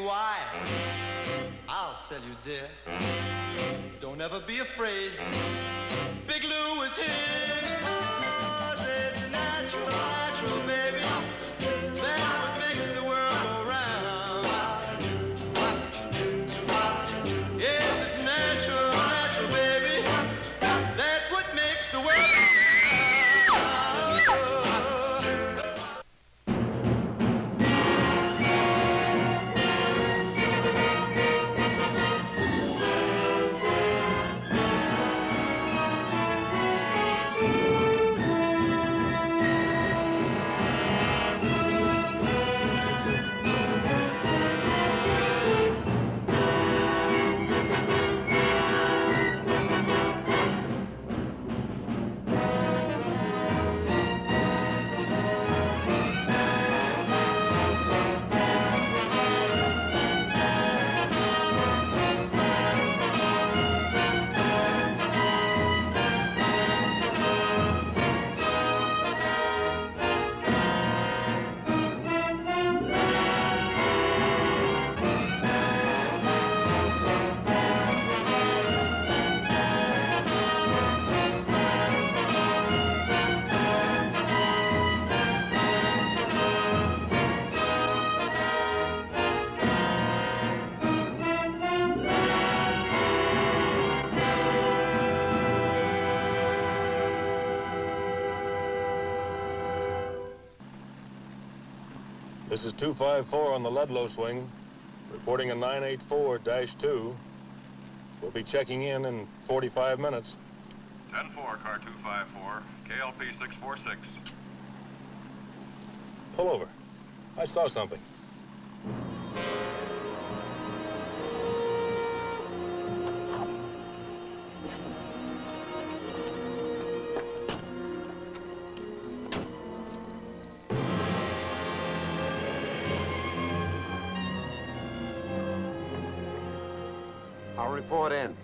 why. I'll tell you, dear. Don't ever be afraid. Big Lou is here. 'Cause it's natural, natural, baby. That's what makes the world go round. Yes, it's natural, natural, baby. That's what makes the world go round. This is 254 on the Ludlow swing, reporting a 984-2. We'll be checking in 45 minutes. 10-4, car 254, KLP 646. Pull over. I saw something. I'll report in.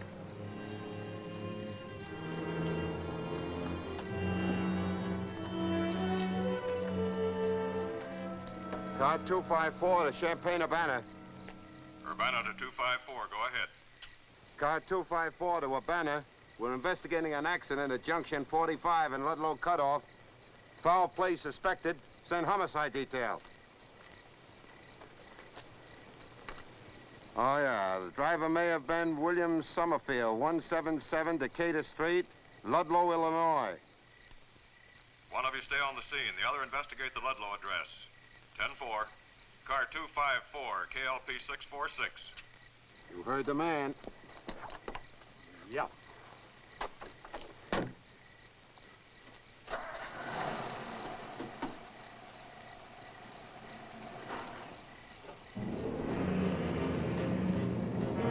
Car 254 to Champaign-Urbana. Urbana to 254, go ahead. Car 254 to Urbana. We're investigating an accident at Junction 45 in Ludlow Cutoff. Foul play suspected. Send homicide detail. Oh, yeah. The driver may have been William Summerfield, 177 Decatur Street, Ludlow, Illinois. One of you stay on the scene. The other investigate the Ludlow address. 10-4, car 254, KLP 646. You heard the man. Yeah.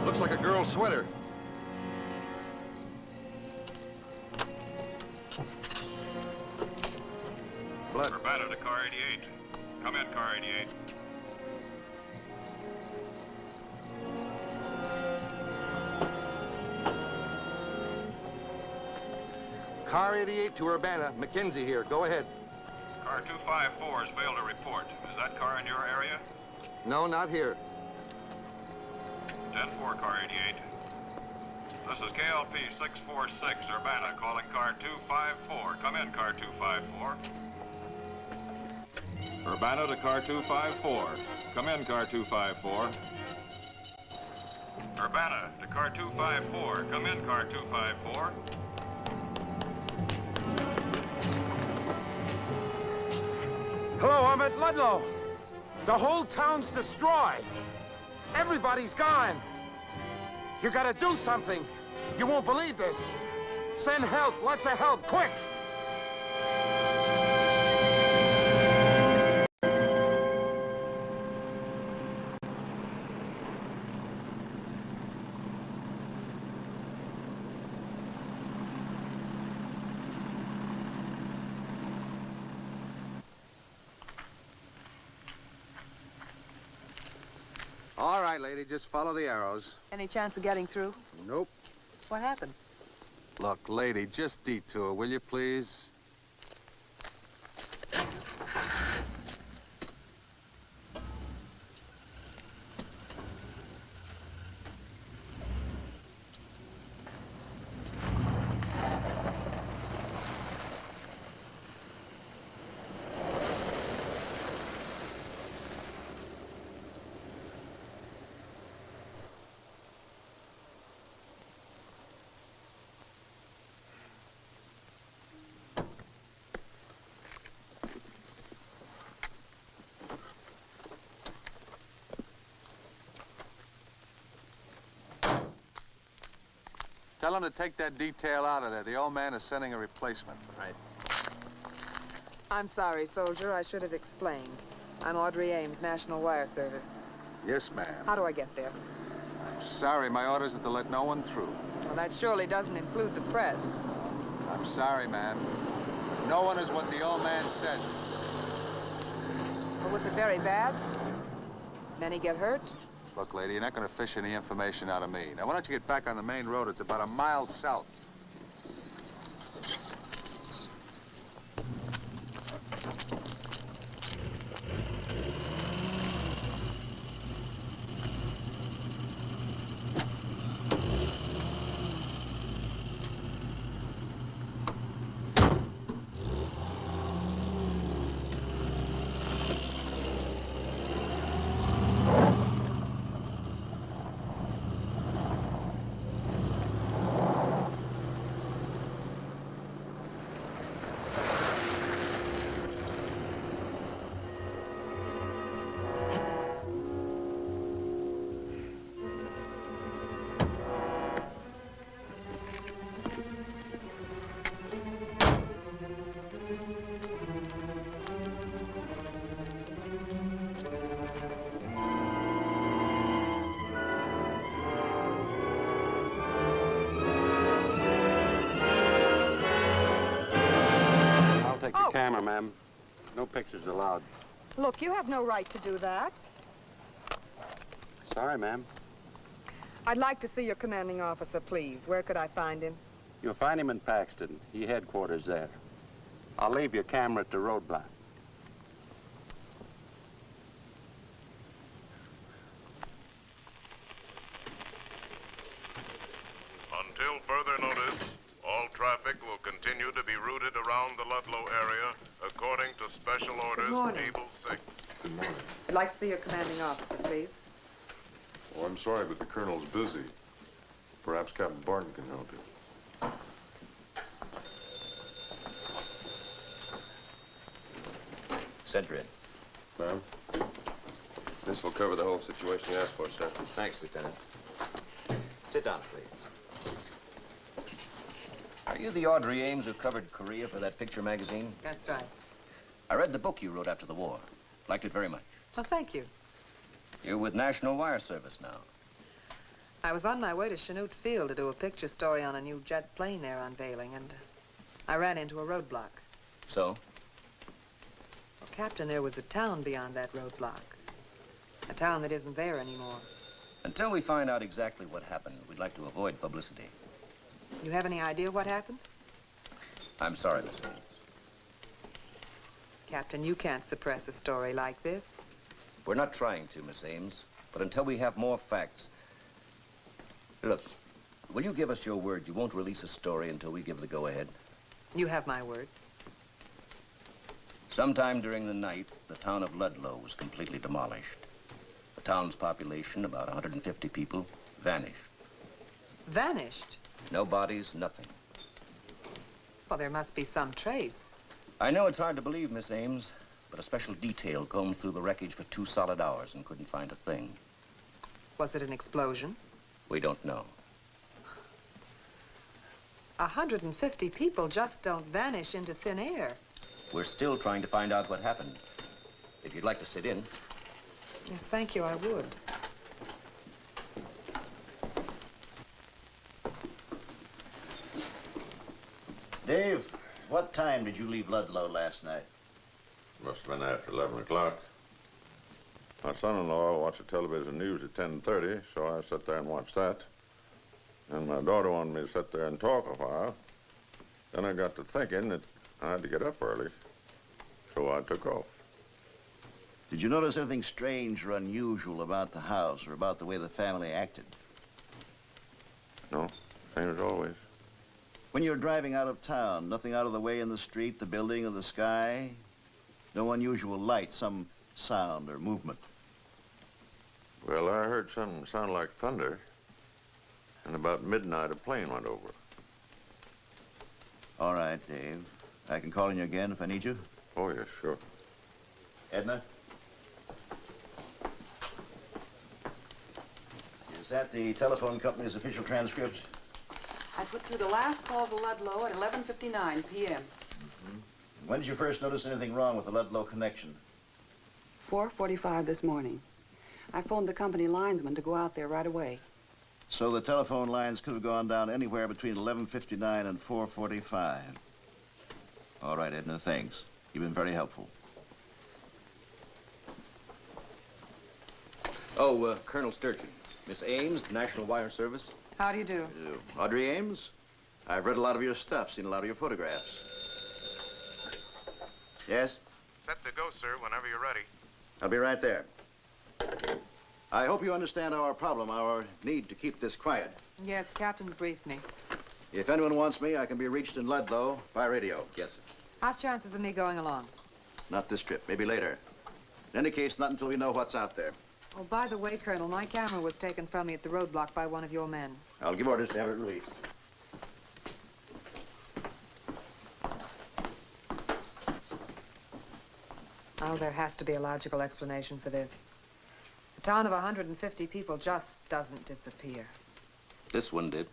Looks like a girl's sweater. Blood. Urbana to car 88. Come in, car 88. Car 88 to Urbana. McKenzie here. Go ahead. Car 254 has failed to report. Is that car in your area? No, not here. 10-4, car 88. This is KLP 646, Urbana, calling car 254. Come in, car 254. Urbana to car 254. Come in, car 254. Urbana to car 254. Come in, car 254. Hello, I'm at Ludlow. The whole town's destroyed. Everybody's gone. You gotta do something. You won't believe this. Send help, lots of help, quick! All right, lady, just follow the arrows. Any chance of getting through? Nope. What happened? Look, lady, just detour, will you, please? Tell him to take that detail out of there. The old man is sending a replacement. Right. I'm sorry, soldier. I should have explained. I'm Audrey Ames, National Wire Service. Yes, ma'am. How do I get there? I'm sorry, my orders are to let no one through. Well, that surely doesn't include the press. I'm sorry, ma'am. No one is what the old man said. Well, was it very bad? Many get hurt? Look, lady, you're not going to fish any information out of me. Now, why don't you get back on the main road? It's about a mile south. Camera, ma'am. No pictures allowed. Look, you have no right to do that. Sorry, ma'am. I'd like to see your commanding officer, please. Where could I find him? You'll find him in Paxton. He headquarters there. I'll leave your camera at the roadblock. Until further notice, all traffic will continue to be routed around the Ludlow area according to Special Orders Able 6. Good morning. I'd like to see your commanding officer, please. Oh, I'm sorry, but the colonel's busy. Perhaps Captain Barton can help you. Send her in. Ma'am? This will cover the whole situation you asked for, sir. Thanks, Lieutenant. Sit down, please. Are you the Audrey Ames who covered Korea for that picture magazine? That's right. I read the book you wrote after the war. Liked it very much. Well, thank you. You're with National Wire Service now. I was on my way to Chanute Field to do a picture story on a new jet plane they're unveiling, and I ran into a roadblock. So? Well, Captain, there was a town beyond that roadblock. A town that isn't there anymore. Until we find out exactly what happened, we'd like to avoid publicity. You have any idea what happened? I'm sorry, Miss Ames. Captain, you can't suppress a story like this. We're not trying to, Miss Ames, but until we have more facts... Look, will you give us your word you won't release a story until we give the go-ahead? You have my word. Sometime during the night, the town of Ludlow was completely demolished. The town's population, about 150 people, vanished. Vanished? No bodies, nothing. Well, there must be some trace. I know it's hard to believe, Miss Ames, but a special detail combed through the wreckage for 2 solid hours and couldn't find a thing. Was it an explosion? We don't know. 150 people just don't vanish into thin air. We're still trying to find out what happened. If you'd like to sit in. Yes, thank you, I would. Dave, what time did you leave Ludlow last night? Must have been after 11 o'clock. My son-in-law watched the television news at 10:30, so I sat there and watched that. And my daughter wanted me to sit there and talk a while. Then I got to thinking that I had to get up early, so I took off. Did you notice anything strange or unusual about the house or about the way the family acted? No, same as always. When you were driving out of town, nothing out of the way in the street, the building, or the sky? No unusual light, some sound or movement? Well, I heard something sound like thunder, and about midnight a plane went over. All right, Dave. I can call on you again if I need you? Oh, yes, sure. Edna? Is that the telephone company's official transcript? I I put through the last call to Ludlow at 11:59 p.m. When did you first notice anything wrong with the Ludlow connection? 4:45 this morning. I phoned the company linesman to go out there right away. So the telephone lines could have gone down anywhere between 11:59 and 4:45. All right, Edna, thanks. You've been very helpful. Oh, Colonel Sturgeon. Miss Ames, National Wire Service. How do you do? Audrey Ames? I've read a lot of your stuff, seen a lot of your photographs. Yes? Set to go, sir, whenever you're ready. I'll be right there. I hope you understand our problem, our need to keep this quiet. Yes, Captain's briefed me. If anyone wants me, I can be reached in Ludlow by radio. Yes, sir. How's chances of me going along? Not this trip, maybe later. In any case, not until we know what's out there. Oh, by the way, Colonel, my camera was taken from me at the roadblock by one of your men. I'll give orders to have it released. Oh, there has to be a logical explanation for this. A town of 150 people just doesn't disappear. This one did.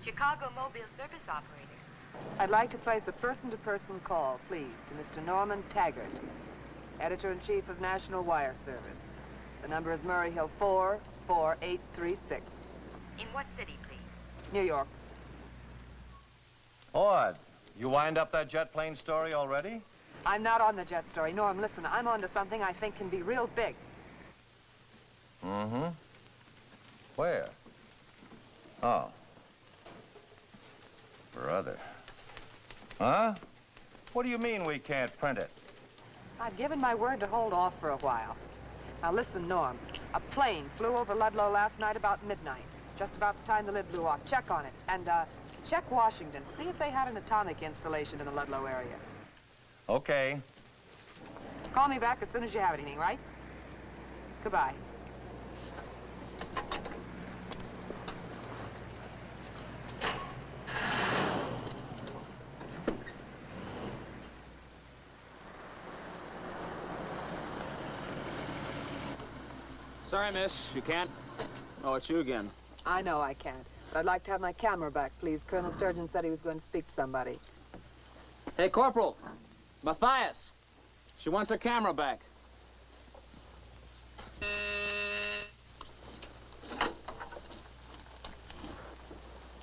Chicago Mobile Service Operator. I'd like to place a person-to-person call, please, to Mr. Norman Taggart, Editor-in-Chief of National Wire Service. The number is Murray Hill 44836. In what city, please? New York. Ord, you wind up that jet plane story already? I'm not on the jet story. Norm, listen, I'm on to something I think can be real big. Mm-hmm. Where? Oh. Brother. Huh? What do you mean we can't print it? I've given my word to hold off for a while. Now listen, Norm. A plane flew over Ludlow last night about midnight, just about the time the lid blew off. Check on it. And, check Washington. See if they had an atomic installation in the Ludlow area. Okay. Call me back as soon as you have anything, right? Goodbye. Sorry, miss. You can't? Oh, it's you again. I know I can't, but I'd like to have my camera back, please. Colonel Sturgeon said he was going to speak to somebody. Hey, Corporal. Matthias. She wants her camera back.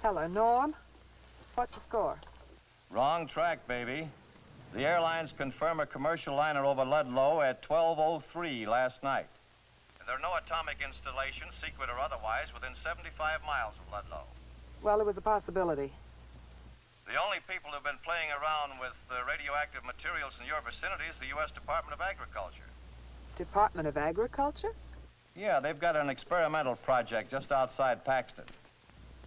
Hello, Norm. What's the score? Wrong track, baby. The airlines confirm a commercial liner over Ludlow at 12:03 last night. There are no atomic installations, secret or otherwise, within 75 miles of Ludlow. Well, it was a possibility. The only people who've been playing around with radioactive materials in your vicinity is the U.S. Department of Agriculture. Department of Agriculture? Yeah, they've got an experimental project just outside Paxton.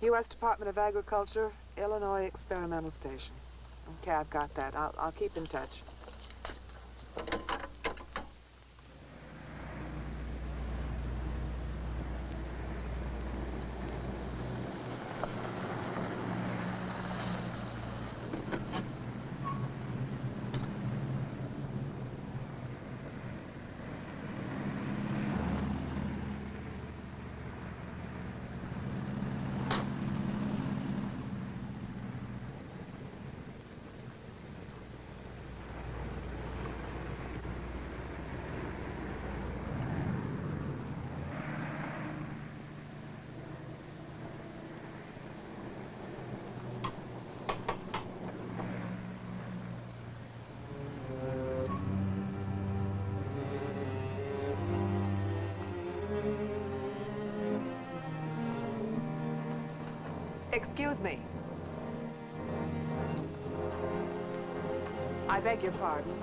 U.S. Department of Agriculture, Illinois Experimental Station. Okay, I've got that. I'll keep in touch. Excuse me. I beg your pardon.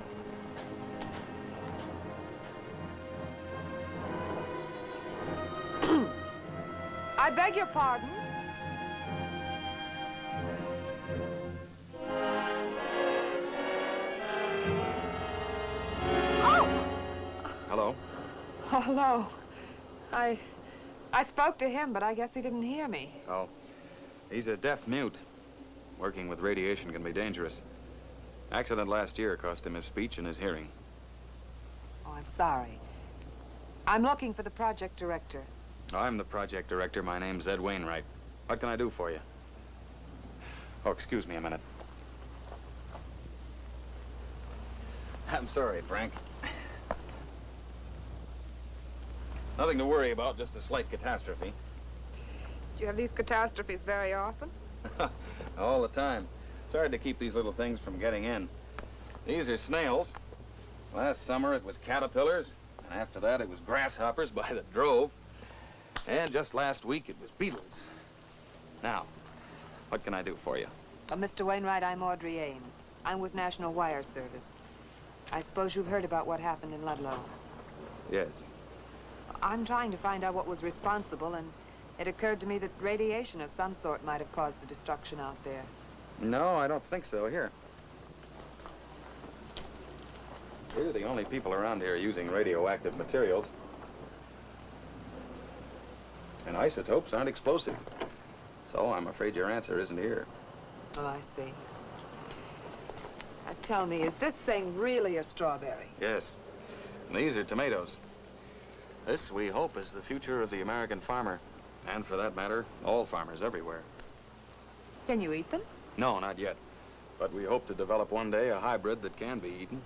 I beg your pardon. Oh! Hello? Oh, hello. I spoke to him, but I guess he didn't hear me. Oh, he's a deaf mute. Working with radiation can be dangerous. Accident last year cost him his speech and his hearing. Oh, I'm sorry. I'm looking for the project director. I'm the project director. My name's 𝙁𝙪𝙡𝙈. What can I do for you? Oh, excuse me a minute. I'm sorry, Frank. Nothing to worry about, just a slight catastrophe. Do you have these catastrophes very often? All the time. It's hard to keep these little things from getting in. These are snails. Last summer it was caterpillars, and after that it was grasshoppers by the drove. And just last week it was beetles. Now, what can I do for you? Mr. Wainwright, I'm Audrey Ames. I'm with National Wire Service. I suppose you've heard about what happened in Ludlow. Yes. I'm trying to find out what was responsible, and it occurred to me that radiation of some sort might have caused the destruction out there. No, I don't think so. Here. We're the only people around here using radioactive materials. And isotopes aren't explosive. So I'm afraid your answer isn't here. Oh, I see. Now, tell me, is this thing really a strawberry? Yes. And these are tomatoes. This, we hope, is the future of the American farmer. And for that matter, all farmers everywhere. Can you eat them? No, not yet. But we hope to develop one day a hybrid that can be eaten.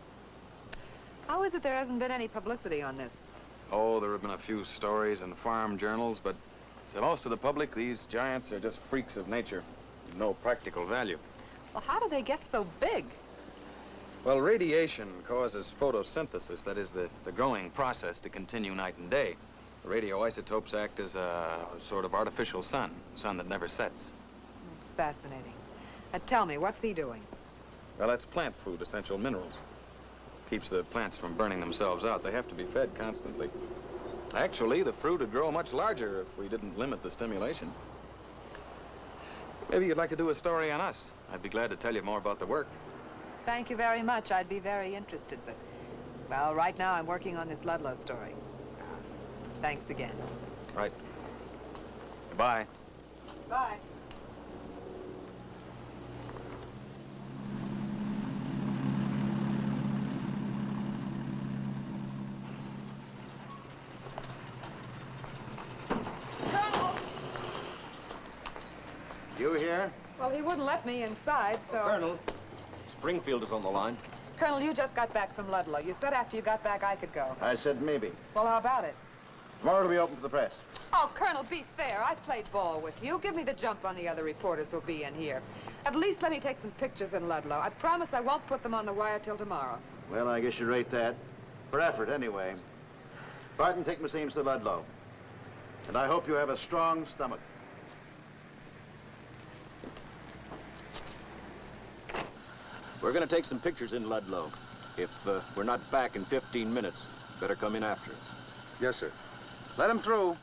How is it there hasn't been any publicity on this? Oh, there have been a few stories in farm journals, but to most of the public, these giants are just freaks of nature. No practical value. Well, how do they get so big? Well, radiation causes photosynthesis, that is, the growing process, to continue night and day. The radioisotopes act as a sort of artificial sun that never sets. It's fascinating. Tell me, what's he doing? Well, that's plant food, essential minerals. Keeps the plants from burning themselves out. They have to be fed constantly. Actually, the fruit would grow much larger if we didn't limit the stimulation. Maybe you'd like to do a story on us. I'd be glad to tell you more about the work. Thank you very much. I'd be very interested, but, well, right now I'm working on this Ludlow story. Thanks again. Right. Goodbye. Bye. You here? Well, he wouldn't let me inside, so... Colonel, Springfield is on the line. Colonel, you just got back from Ludlow. You said after you got back I could go. I said maybe. Well, how about it? Tomorrow it'll be open for the press. Oh, Colonel, be fair. I've played ball with you. Give me the jump on the other reporters who'll be in here. At least let me take some pictures in Ludlow. I promise I won't put them on the wire till tomorrow. Well, I guess you rate that. For effort, anyway. Barton, take Miss Ames to Ludlow. And I hope you have a strong stomach. We're going to take some pictures in Ludlow. If we're not back in 15 minutes, better come in after us. Yes, sir. Let him through.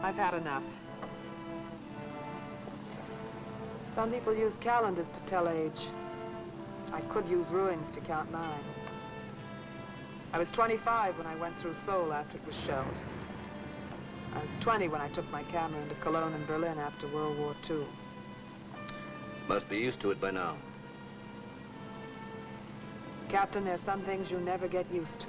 I've had enough. Some people use calendars to tell age. I could use ruins to count mine. I was 25 when I went through Seoul after it was shelled. I was 20 when I took my camera into Cologne and Berlin after World War II. Must be used to it by now. Captain, there's some things you never get used to.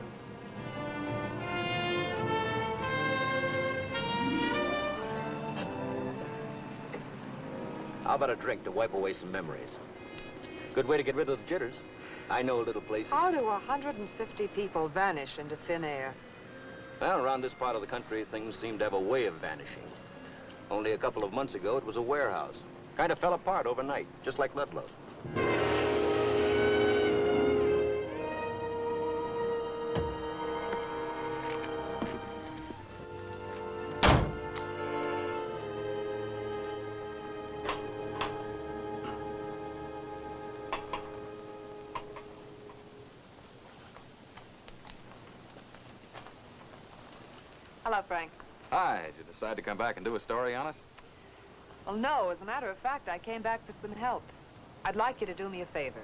How about a drink to wipe away some memories? Good way to get rid of the jitters. I know a little place. How do 150 people vanish into thin air? Well, around this part of the country, things seem to have a way of vanishing. Only a couple of months ago, it was a warehouse. Kind of fell apart overnight, just like Ludlow. Hello, Frank. Hi, did you decide to come back and do a story on us? Well, no. As a matter of fact, I came back for some help. I'd like you to do me a favor.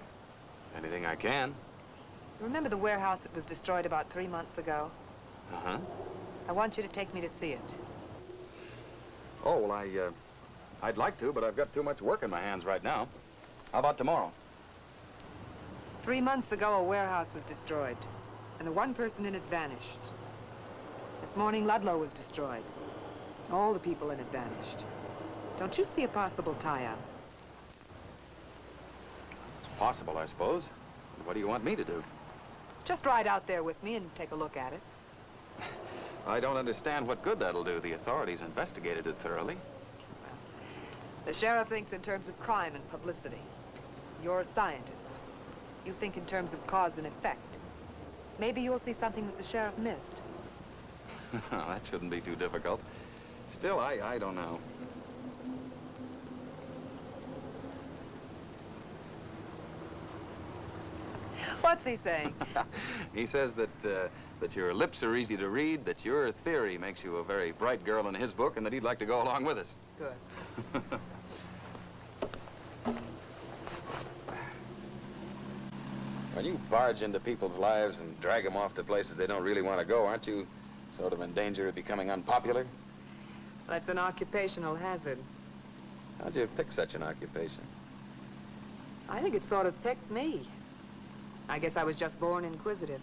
Anything I can. You remember the warehouse that was destroyed about 3 months ago? Uh-huh. I want you to take me to see it. Oh, well, I'd like to, but I've got too much work in my hands right now. How about tomorrow? 3 months ago, a warehouse was destroyed, and the one person in it vanished. This morning, Ludlow was destroyed. All the people in it vanished. Don't you see a possible tie-up? It's possible, I suppose. What do you want me to do? Just ride out there with me and take a look at it. I don't understand what good that'll do. The authorities investigated it thoroughly. The sheriff thinks in terms of crime and publicity. You're a scientist. You think in terms of cause and effect. Maybe you'll see something that the sheriff missed. That shouldn't be too difficult. Still, I don't know. What's he saying? He says that your lips are easy to read, that your theory makes you a very bright girl in his book, and that he'd like to go along with us. Good. When you barge into people's lives and drag them off to places they don't really want to go, aren't you sort of in danger of becoming unpopular? That's an occupational hazard. How'd you pick such an occupation? I think it sort of picked me. I guess I was just born inquisitive.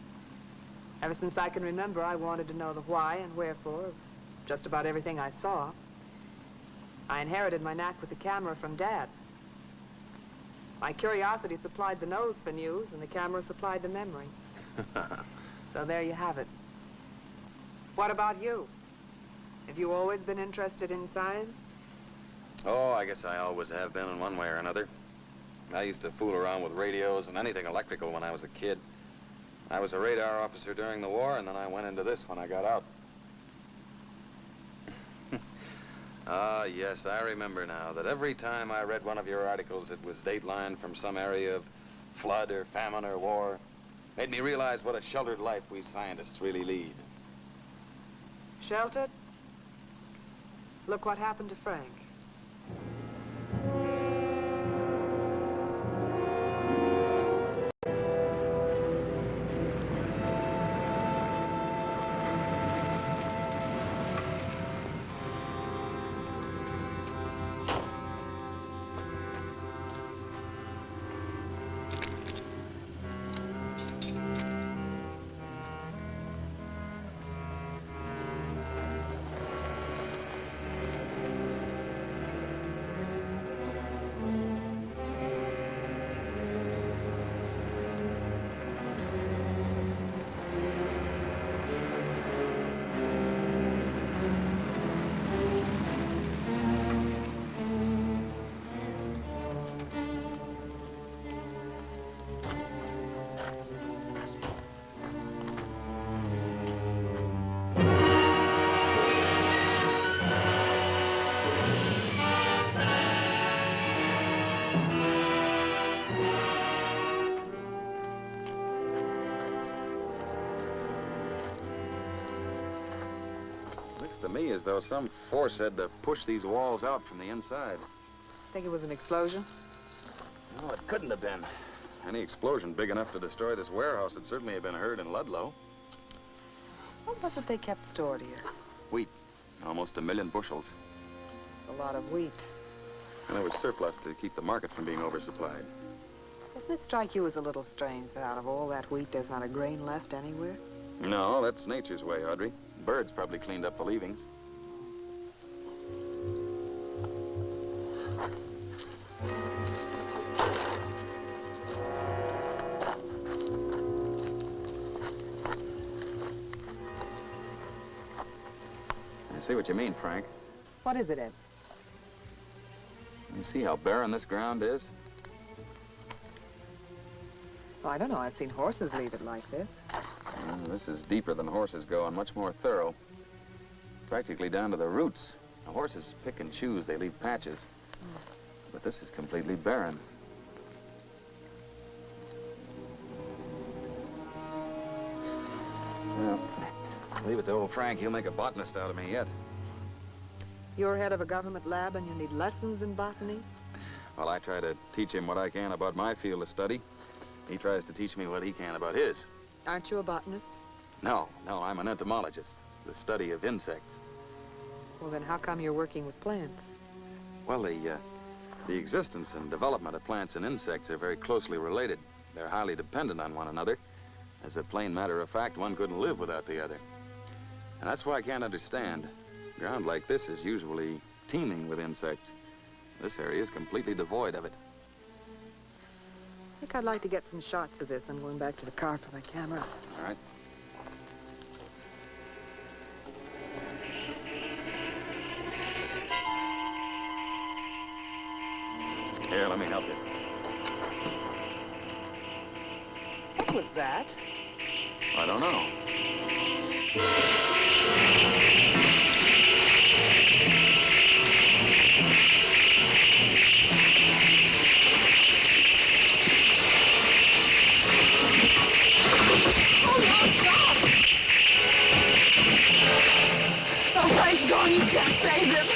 Ever since I can remember, I wanted to know the why and wherefore of just about everything I saw. I inherited my knack with the camera from Dad. My curiosity supplied the nose for news, and the camera supplied the memory. So there you have it. What about you? Have you always been interested in science? Oh, I guess I always have been in one way or another. I used to fool around with radios and anything electrical when I was a kid. I was a radar officer during the war, and then I went into this when I got out. Ah, yes, I remember now that every time I read one of your articles, it was datelined from some area of flood or famine or war. Made me realize what a sheltered life we scientists really lead. Sheltered? Look what happened to Frank. To me, as though some force had to push these walls out from the inside. Think it was an explosion? No, it couldn't have been. Any explosion big enough to destroy this warehouse would certainly have been heard in Ludlow. What was it they kept stored here? Wheat. Almost 1 million bushels. It's a lot of wheat. And there was surplus to keep the market from being oversupplied. Doesn't it strike you as a little strange that out of all that wheat, there's not a grain left anywhere? No, that's nature's way, Audrey. Birds probably cleaned up the leavings. I see what you mean, Frank. What is it, Ed? You see how barren this ground is? Well, I don't know. I've seen horses leave it like this. This is deeper than horses go and much more thorough. Practically down to the roots. The horses pick and choose. They leave patches. But this is completely barren. Well, leave it to old Frank. He'll make a botanist out of me yet. You're head of a government lab and you need lessons in botany? Well, I try to teach him what I can about my field of study. He tries to teach me what he can about his. Aren't you a botanist? No, I'm an entomologist. The study of insects. Well, then how come you're working with plants? Well, the existence and development of plants and insects are very closely related. They're highly dependent on one another. As a plain matter of fact, one couldn't live without the other. And that's why I can't understand. Ground like this is usually teeming with insects. This area is completely devoid of it. I think I'd like to get some shots of this. I'm going back to the car for my camera. All right. Here, let me help you. What was that? I don't know. Oh, Frank's gone. You can't save him.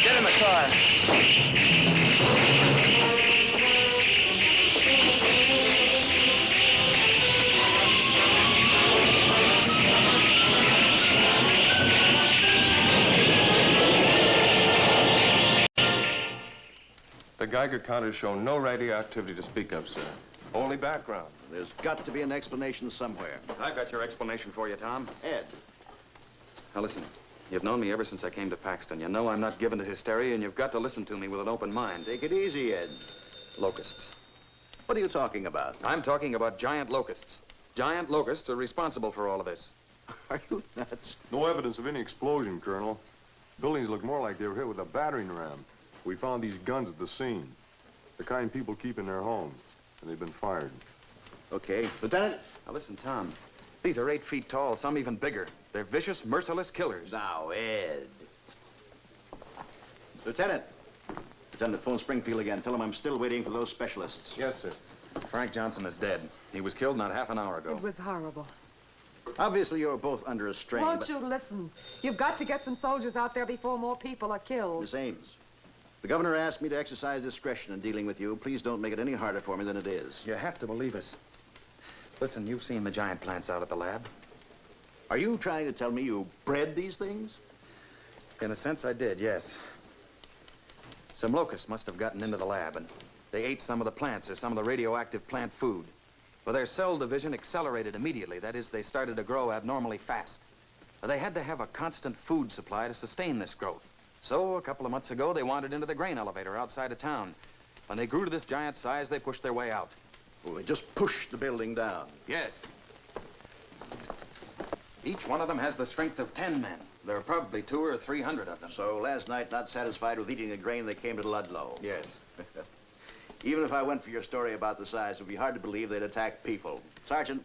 Get in the car. The Geiger counters show no radioactivity to speak of, sir. Only background. There's got to be an explanation somewhere. I've got your explanation for you, Tom. Ed. Now listen, you've known me ever since I came to Paxton. You know I'm not given to hysteria, and you've got to listen to me with an open mind. Take it easy, Ed. Locusts. What are you talking about? I'm talking about giant locusts. Giant locusts are responsible for all of this. Are you nuts? No evidence of any explosion, Colonel. Buildings look more like they were hit with a battering ram. We found these guns at the scene. The kind people keep in their homes. And they've been fired. Okay. Lieutenant? Now listen, Tom. These are 8 feet tall, some even bigger. They're vicious, merciless killers. Now, Ed. Lieutenant. Lieutenant, phone Springfield again. Tell him I'm still waiting for those specialists. Yes, sir. Frank Johnson is dead. He was killed not half an hour ago. It was horrible. Obviously, you're both under a strain. Won't you listen? You've got to get some soldiers out there before more people are killed. Miss Ames, the governor asked me to exercise discretion in dealing with you. Please don't make it any harder for me than it is. You have to believe us. Listen, you've seen the giant plants out at the lab. Are you trying to tell me you bred these things? In a sense, I did, yes. Some locusts must have gotten into the lab, and they ate some of the plants or some of the radioactive plant food. Well, their cell division accelerated immediately. That is, they started to grow abnormally fast. They had to have a constant food supply to sustain this growth. So, a couple of months ago, they wandered into the grain elevator outside of town. When they grew to this giant size, they pushed their way out. Well, they just pushed the building down. Yes. Each one of them has the strength of 10 men. There are probably 200 or 300 of them. So last night, not satisfied with eating the grain, they came to Ludlow. Yes. Even if I went for your story about the size, it would be hard to believe they'd attack people. Sergeant,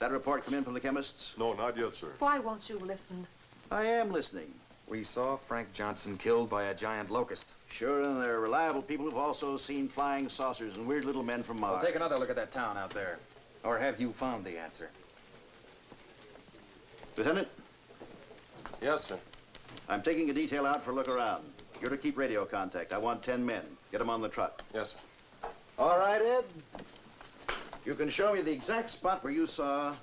that report come in from the chemists? No, not yet, sir. Why won't you listen? I am listening. We saw Frank Johnson killed by a giant locust. Sure, and they're reliable people who've also seen flying saucers and weird little men from Mars. Well, take another look at that town out there. Or have you found the answer? Lieutenant? Yes, sir. I'm taking a detail out for a look around. You're to keep radio contact. I want 10 men. Get them on the truck. Yes, sir. All right, Ed. You can show me the exact spot where you saw,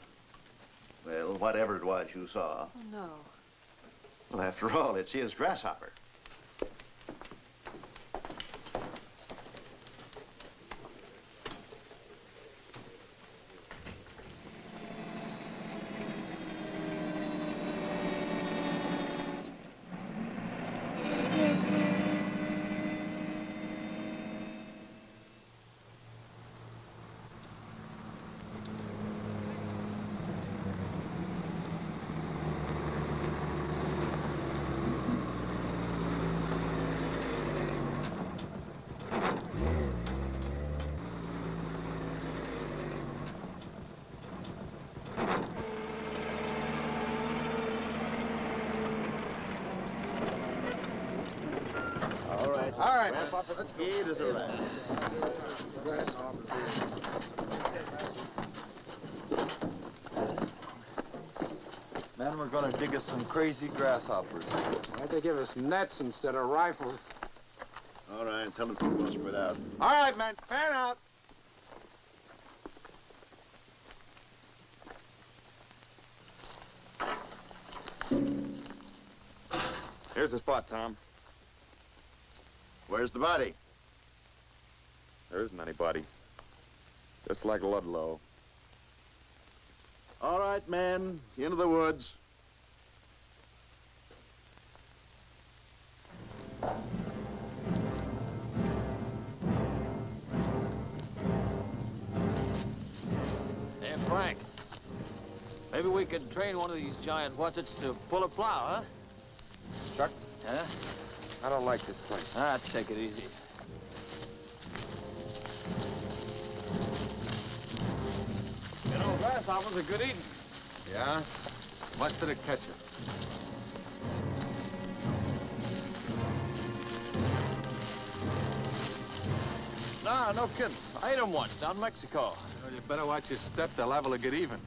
well, whatever it was you saw. Oh, no. Well, after all, it's his grasshopper. All right, let's go. It is a wrap. Man, we're gonna dig us some crazy grasshoppers. Why'd they give us nets instead of rifles? All right, tell them people to spread out. All right, man, fan out. Here's the spot, Tom. Where's the body? There isn't any body. Just like Ludlow. All right, men, into the woods. Hey, Frank. Maybe we could train one of these giant whatsits to pull a plow, huh? Chuck? Huh? I don't like this place. Ah, take it easy. You know, grasshoppers are good eating. Yeah? Much did it catch you? Nah, no kidding. I ate them once down in Mexico. Well, you better watch your step. They're liable to get even.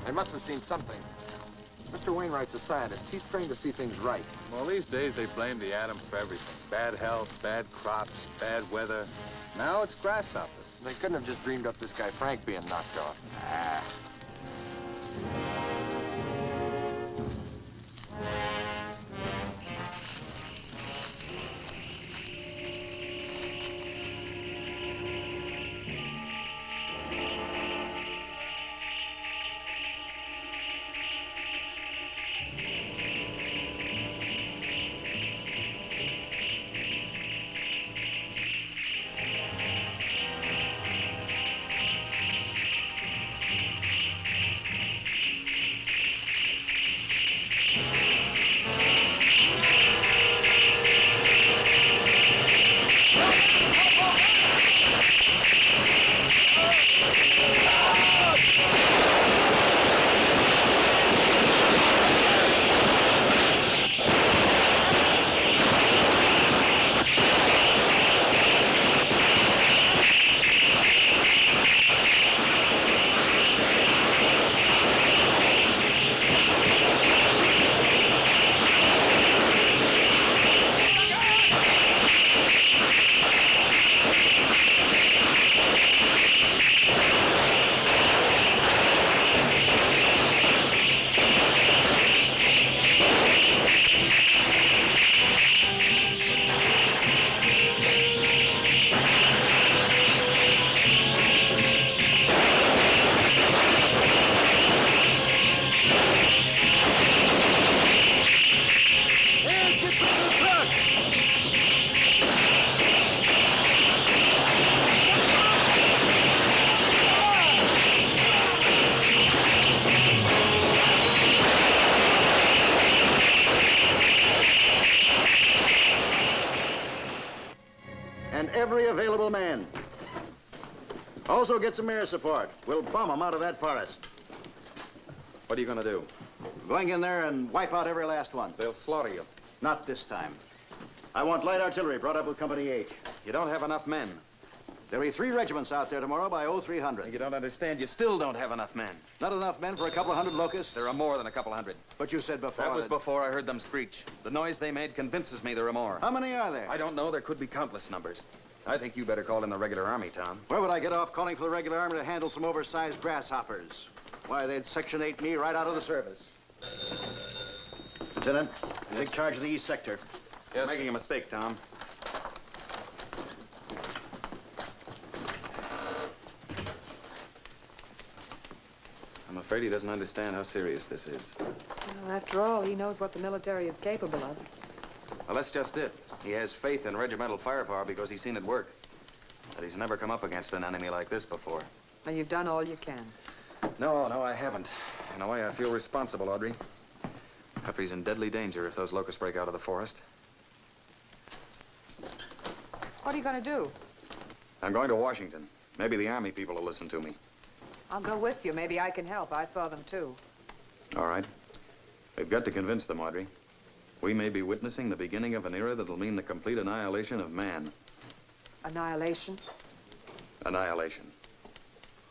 They must have seen something. Mr. Wainwright's a scientist. He's trained to see things right. Well, these days they blame the atom for everything. Bad health, bad crops, bad weather. Now it's grasshoppers. They couldn't have just dreamed up this guy Frank being knocked off. Ah. Every available man. Also get some air support. We'll bomb them out of that forest. What are you gonna do? Going in there and wipe out every last one. They'll slaughter you. Not this time. I want light artillery brought up with Company H. You don't have enough men. There'll be 3 regiments out there tomorrow by 0300. You don't understand. You still don't have enough men. Not enough men for a couple of hundred locusts? There are more than a couple hundred. But you said before that was before I heard them screech. The noise they made convinces me there are more. How many are there? I don't know. There could be countless numbers. I think you better call in the regular army, Tom. Where would I get off calling for the regular army to handle some oversized grasshoppers? Why, they'd Section 8 me right out of the service. Lieutenant, you take charge of the east sector. Yes. You're making a mistake, Tom. I'm afraid he doesn't understand how serious this is. Well, after all, he knows what the military is capable of. Well, that's just it. He has faith in regimental firepower because he's seen it work. But he's never come up against an enemy like this before. Well, you've done all you can. No, I haven't. In a way, I feel responsible, Audrey. Peppery's in deadly danger if those locusts break out of the forest. What are you going to do? I'm going to Washington. Maybe the army people will listen to me. I'll go with you. Maybe I can help. I saw them, too. All right. We've got to convince them, Audrey. We may be witnessing the beginning of an era that'll mean the complete annihilation of man. Annihilation? Annihilation.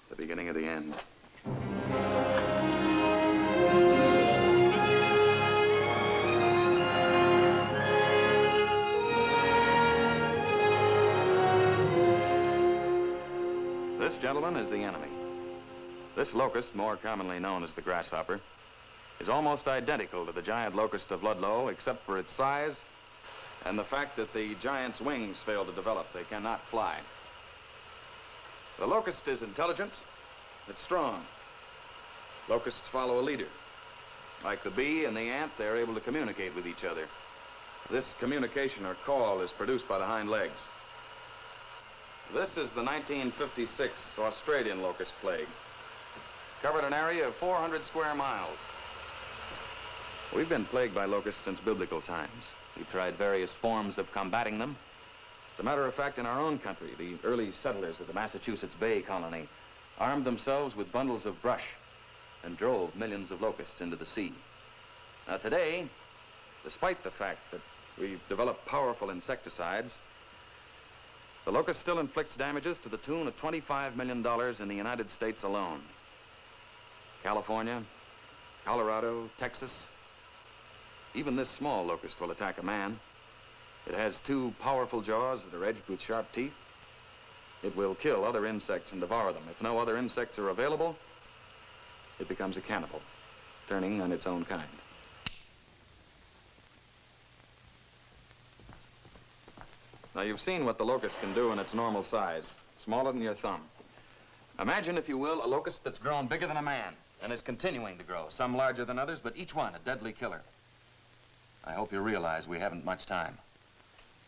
The beginning of the end. This, gentlemen, is the enemy. This locust, more commonly known as the grasshopper, is almost identical to the giant locust of Ludlow, except for its size and the fact that the giant's wings fail to develop. They cannot fly. The locust is intelligent, it's strong. Locusts follow a leader. Like the bee and the ant, they're able to communicate with each other. This communication or call is produced by the hind legs. This is the 1956 Australian locust plague. Covered an area of 400 square miles. We've been plagued by locusts since biblical times. We've tried various forms of combating them. As a matter of fact, in our own country, the early settlers of the Massachusetts Bay Colony armed themselves with bundles of brush and drove millions of locusts into the sea. Now today, despite the fact that we've developed powerful insecticides, the locust still inflicts damages to the tune of $25 million in the United States alone. California, Colorado, Texas. Even this small locust will attack a man. It has 2 powerful jaws that are edged with sharp teeth. It will kill other insects and devour them. If no other insects are available, it becomes a cannibal, turning on its own kind. Now, you've seen what the locust can do in its normal size, smaller than your thumb. Imagine, if you will, a locust that's grown bigger than a man and is continuing to grow, some larger than others, but each one a deadly killer. I hope you realize we haven't much time.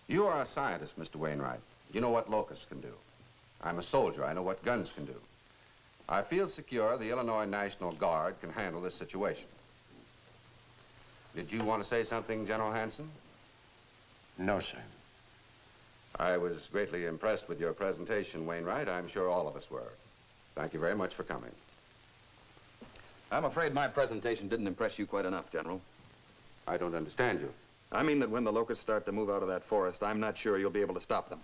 You are a scientist, Mr. Wainwright. You know what locusts can do. I'm a soldier. I know what guns can do. I feel secure the Illinois National Guard can handle this situation. Did you want to say something, General Hanson? No, sir. I was greatly impressed with your presentation, Wainwright. I'm sure all of us were. Thank you very much for coming. I'm afraid my presentation didn't impress you quite enough, General. I don't understand you. I mean that when the locusts start to move out of that forest, I'm not sure you'll be able to stop them.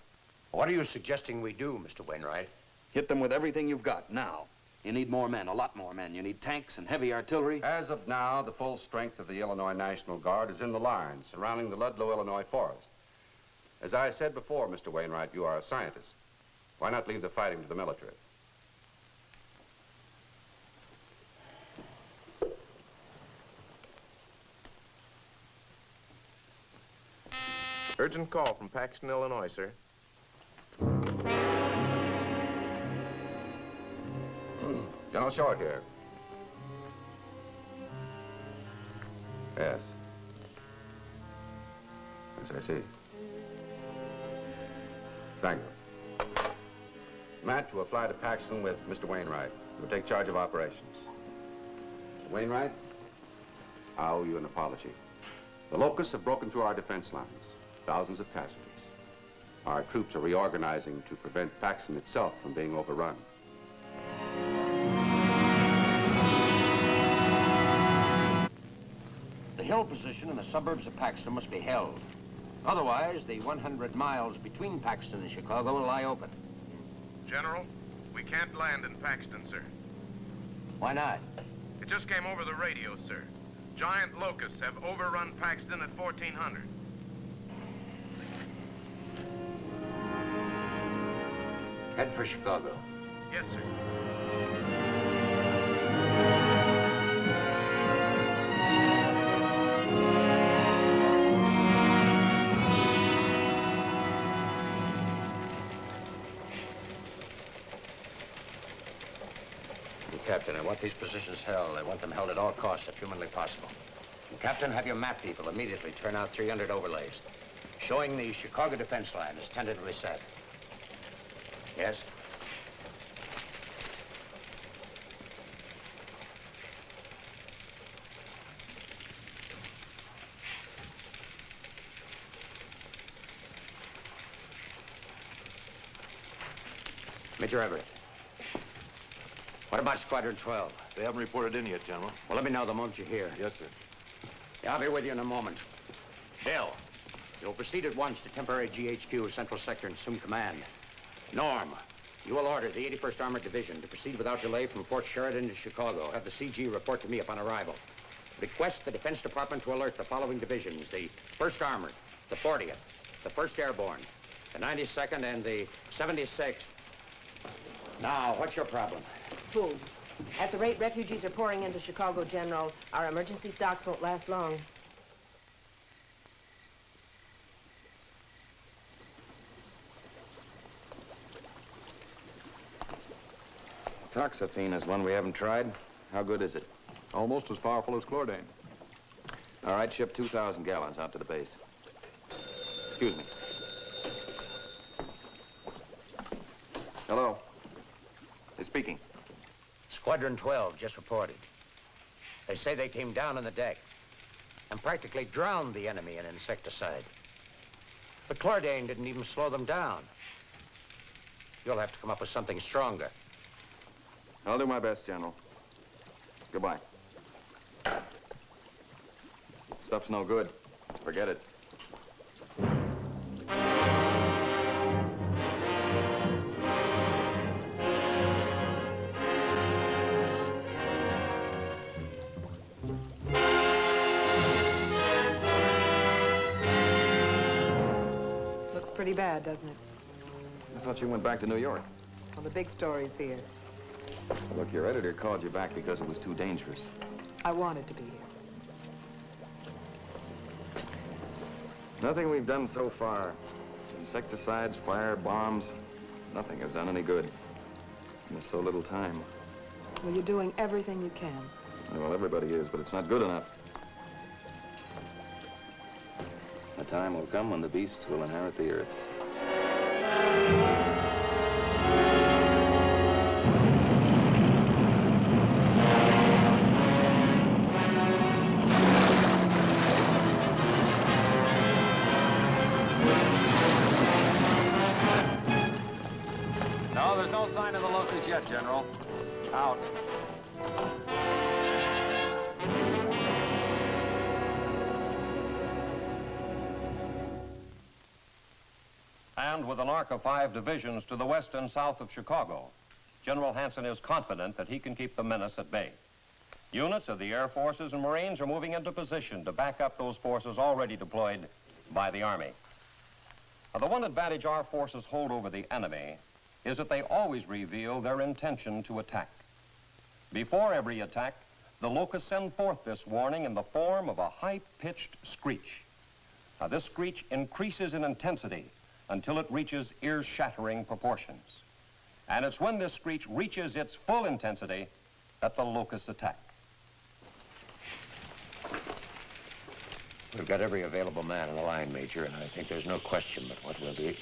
What are you suggesting we do, Mr. Wainwright? Hit them with everything you've got, now. You need more men, a lot more men. You need tanks and heavy artillery. As of now, the full strength of the Illinois National Guard is in the lines surrounding the Ludlow, Illinois forest. As I said before, Mr. Wainwright, you are a scientist. Why not leave the fighting to the military? Urgent call from Paxton, Illinois, sir. General Short here. Yes. Yes, I see. Thank you. Matt, you will fly to Paxton with Mr. Wainwright. He will take charge of operations. Mr. Wainwright, I owe you an apology. The locusts have broken through our defense lines. Thousands of casualties. Our troops are reorganizing to prevent Paxton itself from being overrun. The hill position in the suburbs of Paxton must be held. Otherwise, the 100 miles between Paxton and Chicago will lie open. General, we can't land in Paxton, sir. Why not? It just came over the radio, sir. Giant locusts have overrun Paxton at 1400. Head for Chicago. Yes, sir. Captain, I want these positions held. I want them held at all costs, if humanly possible. And Captain, have your map people immediately turn out 300 overlays, showing the Chicago defense line is tentatively set. Yes? Major Everett. What about Squadron 12? They haven't reported in yet, General. Well, let me know the moment you hear. Yes, sir. Yeah, I'll be with you in a moment. Bill, you'll proceed at once to temporary GHQ, Central Sector, and assume command. Norm, you will order the 81st Armored Division to proceed without delay from Fort Sheridan to Chicago. Have the CG report to me upon arrival. Request the Defense Department to alert the following divisions: the 1st Armored, the 40th, the 1st Airborne, the 92nd, and the 76th. Now, what's your problem? Food. At the rate refugees are pouring into Chicago, General, our emergency stocks won't last long. Toxaphene is one we haven't tried. How good is it? Almost as powerful as chlordane. All right, ship 2,000 gallons out to the base. Excuse me. Hello. Who's speaking? Squadron 12 just reported. They say they came down on the deck and practically drowned the enemy in insecticide. The chlordane didn't even slow them down. You'll have to come up with something stronger. I'll do my best, General. Goodbye. Stuff's no good. Forget it. Looks pretty bad, doesn't it? I thought you went back to New York. Well, the big story's here. Look, your editor called you back because it was too dangerous. I wanted to be here. Nothing we've done so far. Insecticides, fire, bombs. Nothing has done any good. And there's so little time. Well, you're doing everything you can. Well, everybody is, but it's not good enough. The time will come when the beasts will inherit the earth. No, there's no sign of the locusts yet, General. Out. And with an arc of 5 divisions to the west and south of Chicago, General Hanson is confident that he can keep the menace at bay. Units of the Air Forces and Marines are moving into position to back up those forces already deployed by the Army. Now, the one advantage our forces hold over the enemy is that they always reveal their intention to attack. Before every attack, the locusts send forth this warning in the form of a high-pitched screech. Now, this screech increases in intensity until it reaches ear-shattering proportions. And it's when this screech reaches its full intensity that the locusts attack. We've got every available man in the line, Major, and I think there's no question but what we'll do.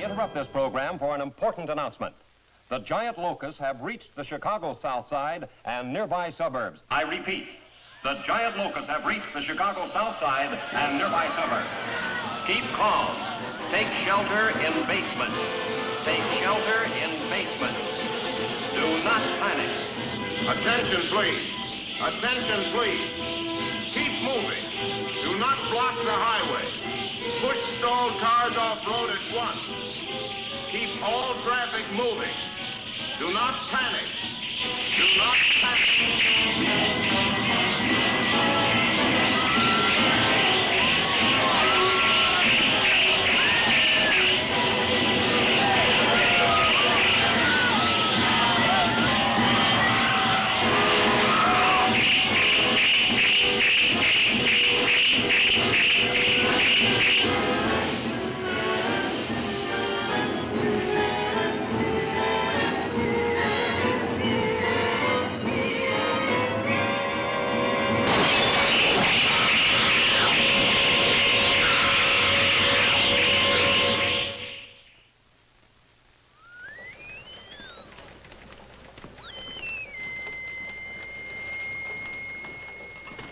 interrupt this program for an important announcement. The giant locusts have reached the Chicago South Side and nearby suburbs. I repeat, the giant locusts have reached the Chicago South Side and nearby suburbs. Keep calm. Take shelter in basements. Take shelter in basements. Do not panic. Attention, please. Attention, please. Keep moving. Do not block the highway. Push stalled cars off-road at once. Keep all traffic moving. Do not panic. Do not panic.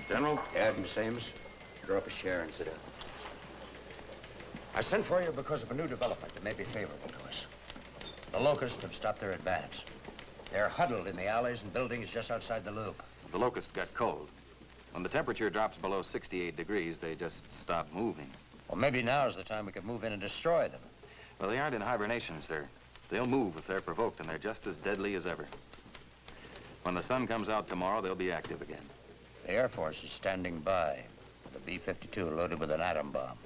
General? Yeah, Miss Ames. Draw up a chair and sit down. I sent for you because of a new development that may be favorable to us. The locusts have stopped their advance. They're huddled in the alleys and buildings just outside the loop. The locusts got cold. When the temperature drops below 68 degrees, they just stop moving. Well, maybe now's the time we could move in and destroy them. Well, they aren't in hibernation, sir. They'll move if they're provoked, and they're just as deadly as ever. When the sun comes out tomorrow, they'll be active again. The Air Force is standing by with a B-52 loaded with an atom bomb.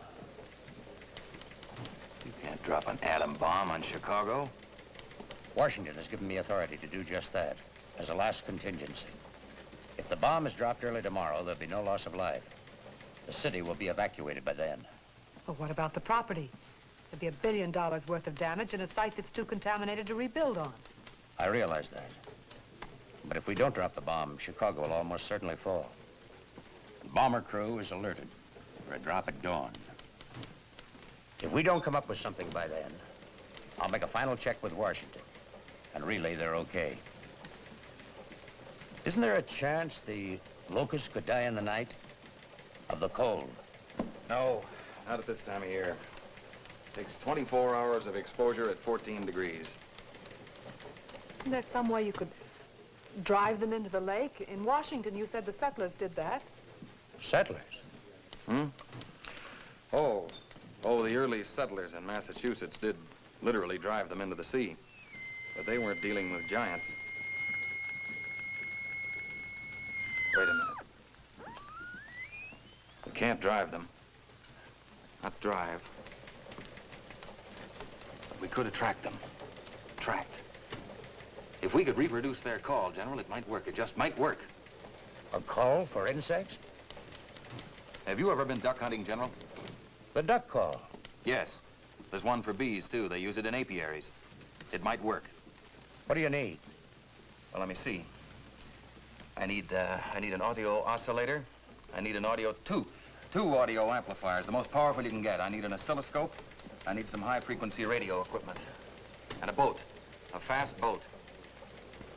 You can't drop an atom bomb on Chicago. Washington has given me authority to do just that, as a last contingency. If the bomb is dropped early tomorrow, there'll be no loss of life. The city will be evacuated by then. Well, what about the property? There'd be $1 billion worth of damage in a site that's too contaminated to rebuild on. I realize that. But if we don't drop the bomb, Chicago will almost certainly fall. The bomber crew is alerted for a drop at dawn. If we don't come up with something by then, I'll make a final check with Washington and relay they're okay. Isn't there a chance the locusts could die in the night of the cold? No, not at this time of year. Takes 24 hours of exposure at 14 degrees. Isn't there some way you could drive them into the lake? In Washington, you said the settlers did that. Settlers? Oh, the early settlers in Massachusetts did literally drive them into the sea. But they weren't dealing with giants. Wait a minute. We can't drive them. Not drive. But we could attract them. Attract. If we could reproduce their call, General, it might work. It just might work. A call for insects? Have you ever been duck hunting, General? The duck call? Yes. There's one for bees, too. They use it in apiaries. It might work. What do you need? Well, let me see. I need an audio oscillator. I need an two audio amplifiers, the most powerful you can get. I need an oscilloscope. I need some high-frequency radio equipment. And a boat. A fast boat.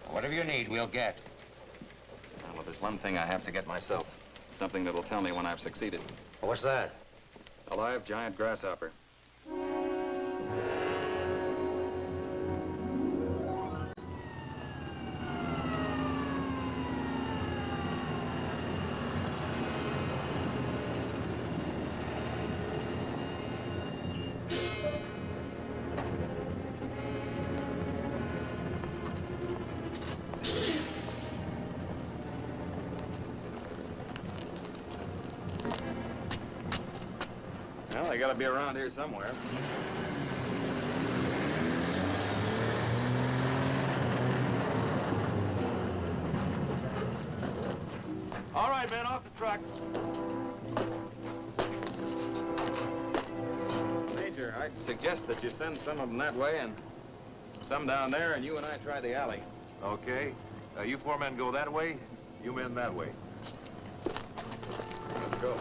Whatever you need, we'll get. Well, there's one thing I have to get myself. Something that'll tell me when I've succeeded. What's that? A live giant grasshopper. Well, they gotta be around here somewhere. All right, man, off the truck. Major, I'd suggest that you send some of them that way and some down there, and you and I try the alley. Okay. You four men go that way, you men that way. Let's go.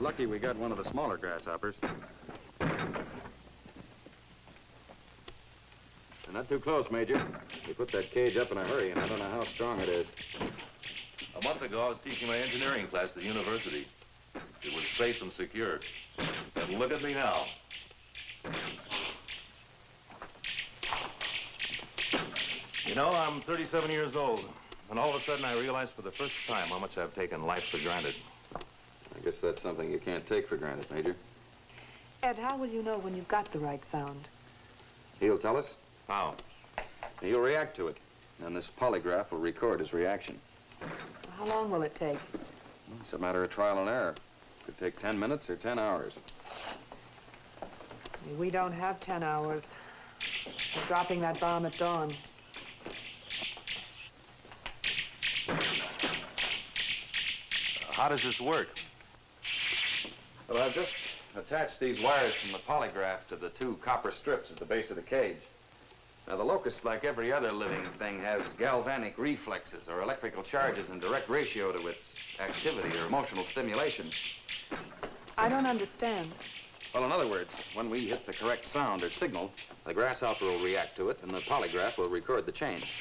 It's lucky we got one of the smaller grasshoppers. They're not too close, Major. We put that cage up in a hurry, and I don't know how strong it is. A month ago, I was teaching my engineering class at the university. It was safe and secure. And look at me now. You know, I'm 37 years old, and all of a sudden I realized for the first time how much I've taken life for granted. I guess that's something you can't take for granted, Major. Ed, how will you know when you've got the right sound? He'll tell us. How? He'll react to it, and this polygraph will record his reaction. How long will it take? It's a matter of trial and error. Could take 10 minutes or 10 hours. We don't have 10 hours. We're dropping that bomb at dawn. How does this work? Well, I've just attached these wires from the polygraph to the 2 copper strips at the base of the cage. Now, the locust, like every other living thing, has galvanic reflexes or electrical charges in direct ratio to its activity or emotional stimulation. I don't understand. Well, in other words, when we hit the correct sound or signal, the grasshopper will react to it, and the polygraph will record the change.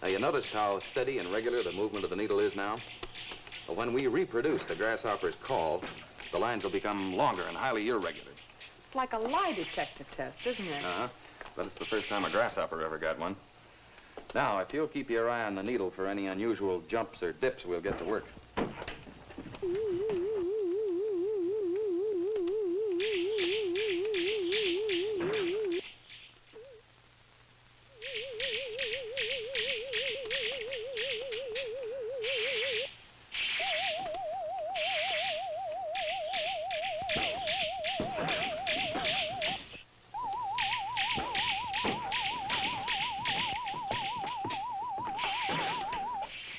Now, you notice how steady and regular the movement of the needle is now? Well, when we reproduce the grasshopper's call, the lines will become longer and highly irregular. It's like a lie detector test, isn't it? Uh-huh. But it's the first time a grasshopper ever got one. Now, if you'll keep your eye on the needle for any unusual jumps or dips, we'll get to work.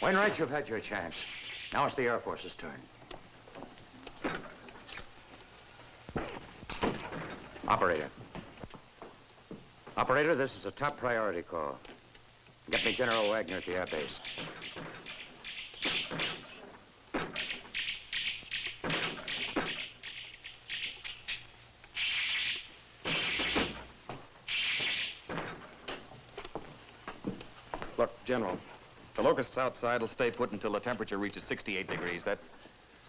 Wainwright, you've had your chance. Now it's the Air Force's turn. Operator. Operator, this is a top priority call. Get me General Wagner at the air base. Look, General, the locusts outside will stay put until the temperature reaches 68 degrees. That's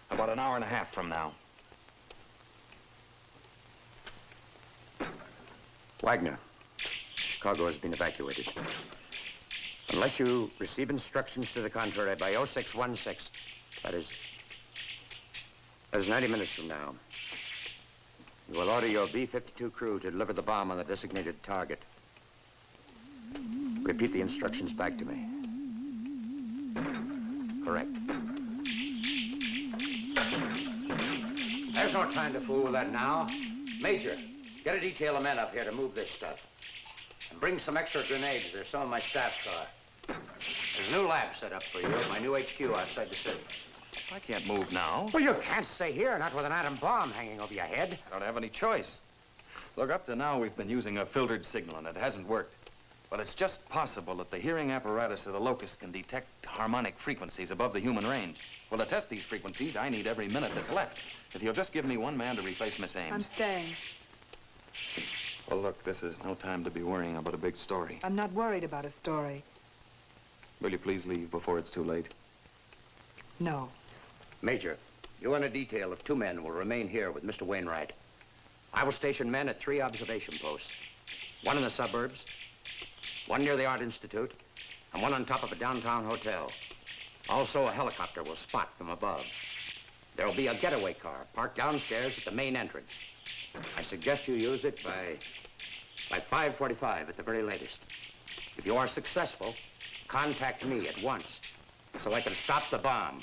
about an hour and a half from now. Wagner, Chicago has been evacuated. Unless you receive instructions to the contrary by 0616, that is 90 minutes from now, you will order your B-52 crew to deliver the bomb on the designated target. Repeat the instructions back to me. Correct. There's no time to fool with that now. Major, get a detail of men up here to move this stuff. And bring some extra grenades. There's some in my staff car. There's a new lab set up for you at my new HQ outside the city. I can't move now. Well, you can't stay here, not with an atom bomb hanging over your head. I don't have any choice. Look, up to now, we've been using a filtered signal, and it hasn't worked. But it's just possible that the hearing apparatus of the locust can detect harmonic frequencies above the human range. Well, to test these frequencies, I need every minute that's left. If you'll just give me one man to replace Miss Ames. I'm staying. Well, look, this is no time to be worrying about a big story. I'm not worried about a story. Will you please leave before it's too late? No. Major, you and a detail of 2 men will remain here with Mr. Wainwright. I will station men at 3 observation posts. 1 in the suburbs, 1 near the Art Institute, and 1 on top of a downtown hotel. Also, a helicopter will spot from above. There will be a getaway car parked downstairs at the main entrance. I suggest you use it by 5:45 at the very latest. If you are successful, contact me at once so I can stop the bomb.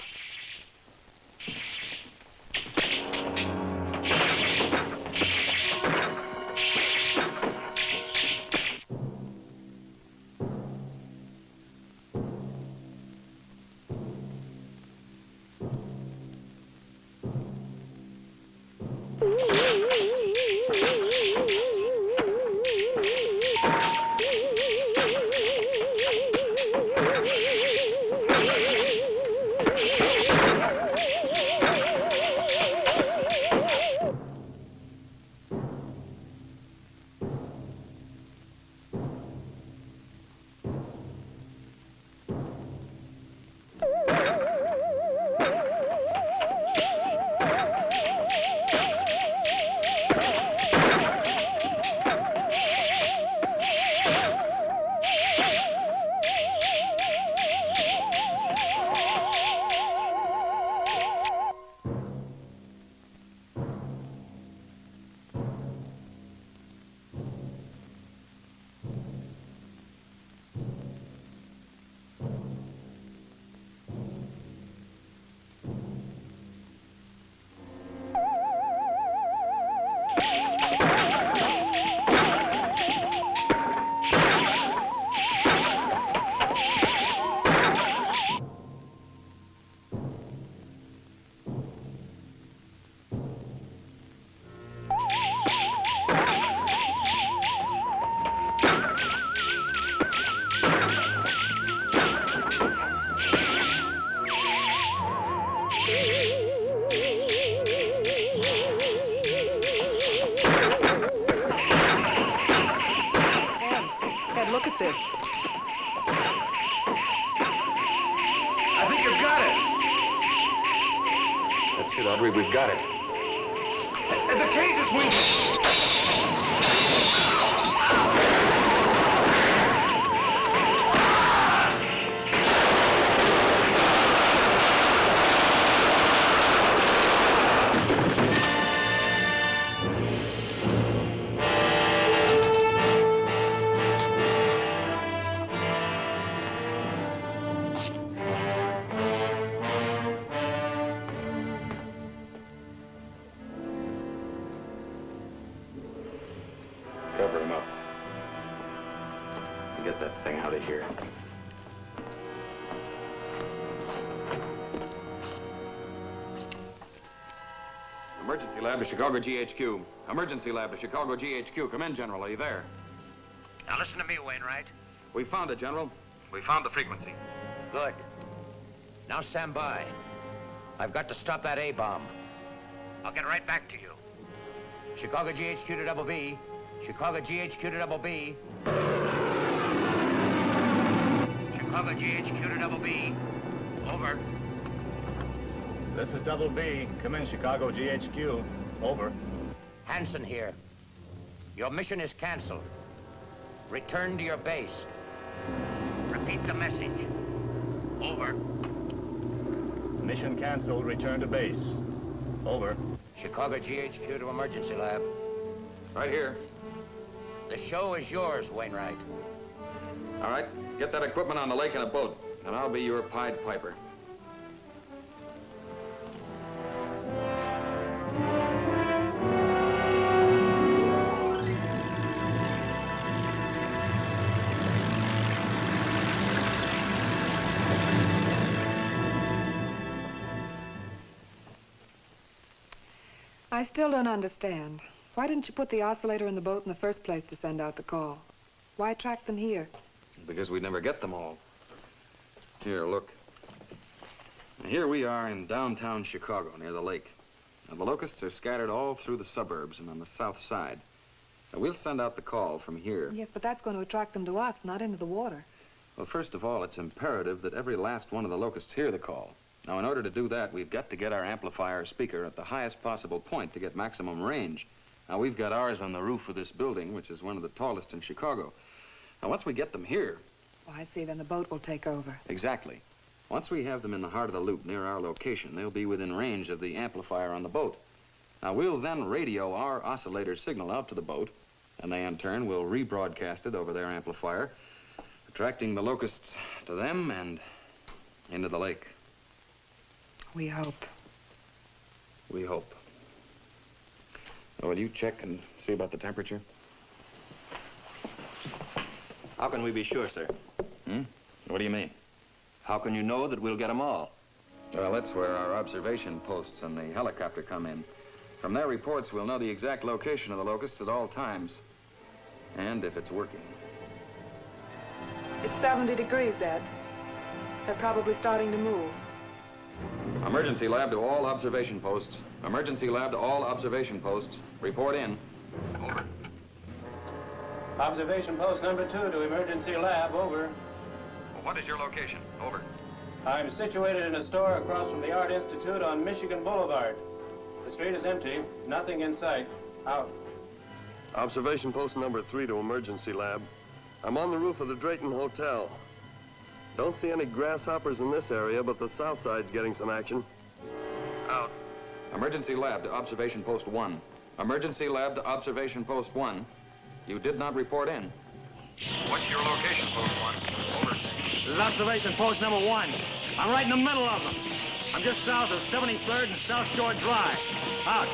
I think you've got it. That's it, Audrey. We've got it. And the cage is moving. Cover him up. Get that thing out of here. Emergency lab to Chicago GHQ. Emergency lab to Chicago GHQ. Come in, General. Are you there? Now listen to me, Wainwright. We found it, General. We found the frequency. Good. Now stand by. I've got to stop that A-bomb. I'll get right back to you. Chicago GHQ to double B. Chicago GHQ to double B. Chicago GHQ to double B. Over. This is double B. Come in, Chicago GHQ. Over. Hanson here. Your mission is canceled. Return to your base. Repeat the message. Over. Mission canceled. Return to base. Over. Chicago GHQ to emergency lab. Right here. The show is yours, Wainwright. All right. Get that equipment on the lake in a boat, and I'll be your Pied Piper. I still don't understand. Why didn't you put the oscillator in the boat in the first place to send out the call? Why track them here? Because we'd never get them all. Here, look. Here we are in downtown Chicago, near the lake. Now, the locusts are scattered all through the suburbs and on the south side. Now, we'll send out the call from here. Yes, but that's going to attract them to us, not into the water. Well, first of all, it's imperative that every last one of the locusts hear the call. Now, in order to do that, we've got to get our amplifier speaker at the highest possible point to get maximum range. Now, we've got ours on the roof of this building, which is one of the tallest in Chicago. Now, once we get them here... Oh, I see. Then the boat will take over. Exactly. Once we have them in the heart of the loop near our location, they'll be within range of the amplifier on the boat. Now, we'll then radio our oscillator signal out to the boat, and they, in turn, will rebroadcast it over their amplifier, attracting the locusts to them and into the lake. We hope. We hope. Now, will you check and see about the temperature? How can we be sure, sir? What do you mean? How can you know that we'll get them all? Well, that's where our observation posts and the helicopter come in. From their reports, we'll know the exact location of the locusts at all times. And if it's working. It's 70 degrees, Ed. They're probably starting to move. Emergency lab to all observation posts. Emergency lab to all observation posts. Report in. Over. Observation post number 2 to emergency lab. Over. Well, what is your location? Over. I'm situated in a store across from the Art Institute on Michigan Boulevard. The street is empty. Nothing in sight. Out. Observation post number 3 to emergency lab. I'm on the roof of the Drayton Hotel. Don't see any grasshoppers in this area, but the south side's getting some action. Out. Emergency lab to observation post 1. Emergency lab to observation post 1. You did not report in. What's your location, post 1? Over. This is observation post number 1. I'm right in the middle of them. I'm just south of 73rd and South Shore Drive. Out.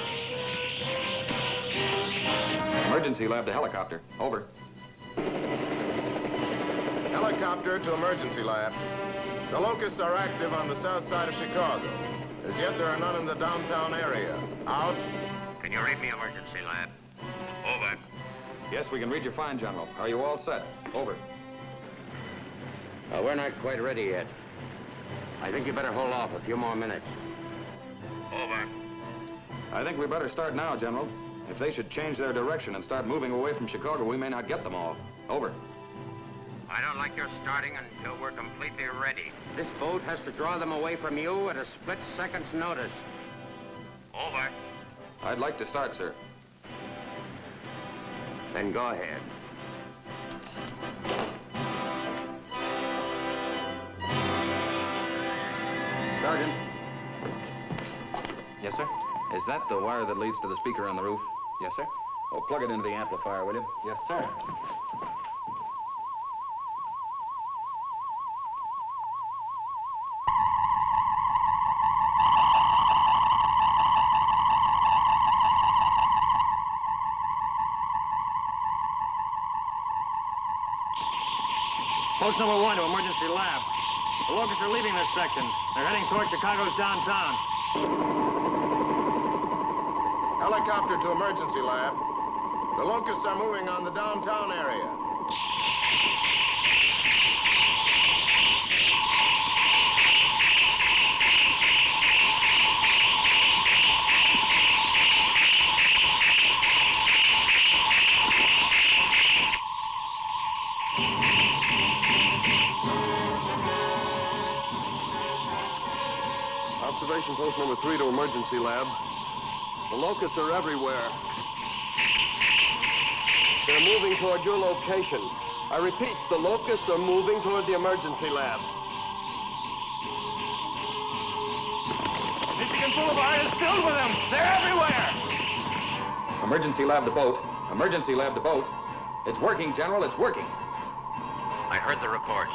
Emergency lab to helicopter. Over. Helicopter to emergency lab. The locusts are active on the south side of Chicago. As yet, there are none in the downtown area. Out. Can you read me emergency lab? Over. Yes, we can read you fine, General. Are you all set? Over. We're not quite ready yet. I think you better hold off a few more minutes. Over. I think we better start now, General. If they should change their direction and start moving away from Chicago, we may not get them all. Over. I don't like your starting until we're completely ready. This boat has to draw them away from you at a split second's notice. Over. I'd like to start, sir. Then go ahead. Sergeant. Yes, sir? Is that the wire that leads to the speaker on the roof? Yes, sir. Oh, plug it into the amplifier, will you? Yes, sir. Post number 1 to emergency lab. The locusts are leaving this section. They're heading toward Chicago's downtown. Helicopter to emergency lab. The locusts are moving on the downtown area. Observation post number 3 to emergency lab. The locusts are everywhere. They're moving toward your location. I repeat, the locusts are moving toward the emergency lab. Michigan Boulevard is filled with them. They're everywhere. Emergency lab to boat. Emergency lab to boat. It's working, General. It's working. I heard the reports.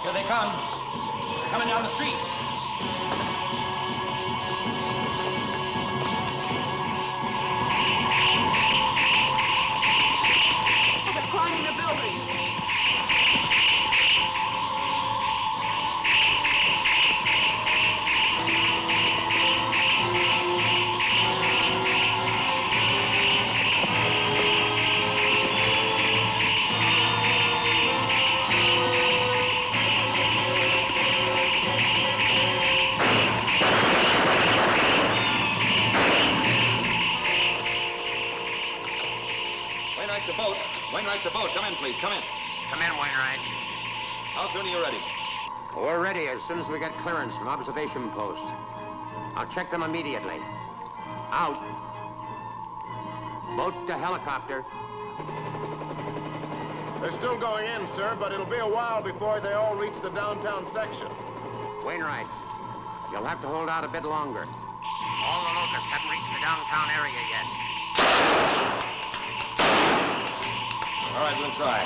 Here they come. They're coming down the street. They're climbing the building. Wainwright to boat. Wainwright to boat. Come in, please. Come in. Come in, Wainwright. How soon are you ready? We're ready as soon as we get clearance from observation posts. I'll check them immediately. Out. Boat to helicopter. They're still going in, sir, but it'll be a while before they all reach the downtown section. Wainwright, you'll have to hold out a bit longer. All the locusts haven't reached the downtown area yet. All right, we'll try.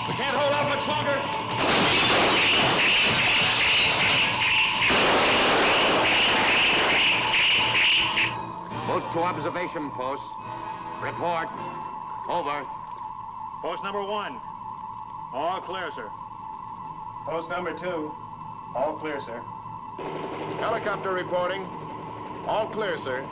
We can't hold out much longer. Boat to observation post. Report. Over. Post number 1. All clear, sir. Post number 2. All clear, sir. Helicopter reporting. All clear, sir.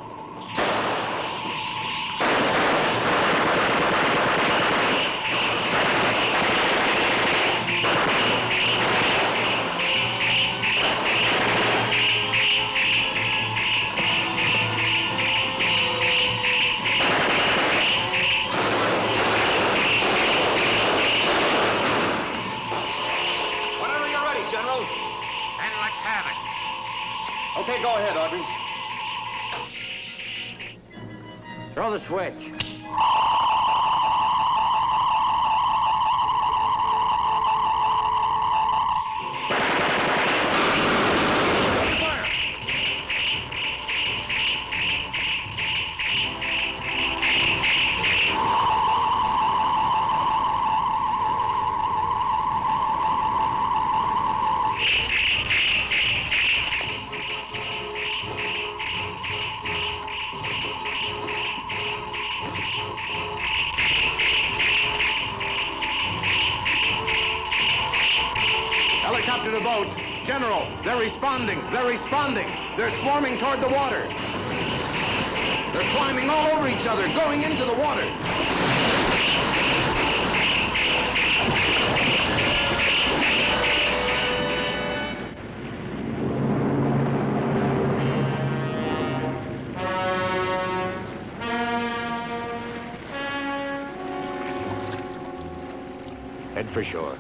Okay, go ahead, Audrey. Throw the switch. Helicopter to boat. General, they're responding. They're responding. They're swarming toward the water. They're climbing all over each other, going into the water. Head for shore.